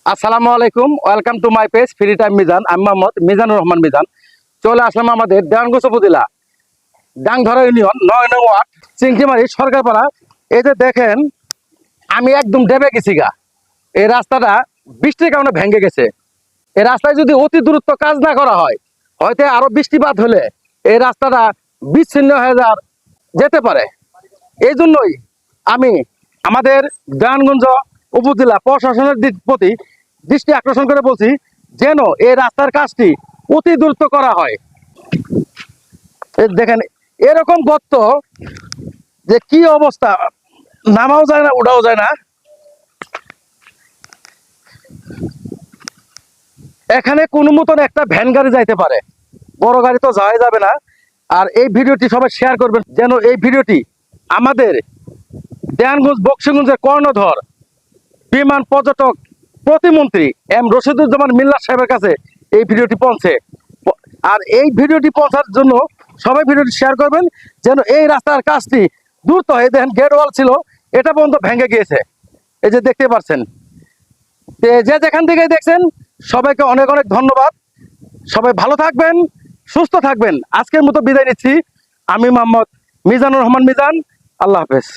আসসালামু আলাইকুম, welcome to my page free time Mizan. আমি মোহাম্মদ মিজানুর রহমান মিজান। চলে আসলাম আমাদের দেওয়ানগঞ্জ উপজেলা ডাংধরা ইউনিয়ন ৯ নং ওয়ার্ড চিংটিমারি সরকারপাড়া। এই যে দেখেন, আমি একদম ডেবে গেছি গা। এই রাস্তাটা বৃষ্টির কারণে ভেঙে গেছে। এই রাস্তায় যদি অতি দ্রুত কাজ না করা হয়, হয়তো আরো বৃষ্টিপাত হলে এই রাস্তাটা বিচ্ছিন্ন হয়ে যেতে পারে। এই জন্যই আমি আমাদের দেওয়ানগঞ্জ উপজেলা প্রশাসনের প্রতি দৃষ্টি আকর্ষণ করে বলছি, যেন এই রাস্তার কাজটি অতি দ্রুত করা হয়। দেখেন এরকম গর্ত, যে কি অবস্থা, নামাও যায় না উঠাও যায় না। এখানে কোনো মতন একটা ভ্যান গাড়ি যাইতে পারে, বড় গাড়ি তো যাওয়াই যাবে না। আর এই ভিডিওটি সবাই শেয়ার করবেন, যেন এই ভিডিওটি আমাদের দেওয়ানগঞ্জ বক্সিগঞ্জের কর্ণধর বিমান পর্যটক প্রতিমন্ত্রী এম রশিদুজ্জামান মিল্লাত সাহেবের কাছে এই ভিডিওটি পৌঁছে। আর এই ভিডিওটি পৌঁছার জন্য সবাই ভিডিওটি শেয়ার করবেন, যেন এই রাস্তার কাজটি দ্রুত হয়। দেখেন গেট ওয়াল ছিল, এটা পর্যন্ত ভেঙে গিয়েছে, এই যে দেখতে পাচ্ছেন। যে যেখান থেকে দেখছেন সবাইকে অনেক অনেক ধন্যবাদ। সবাই ভালো থাকবেন, সুস্থ থাকবেন। আজকের মতো বিদায় নিচ্ছি। আমি মোহাম্মদ মিজানুর রহমান মিজান। আল্লাহ হাফেজ।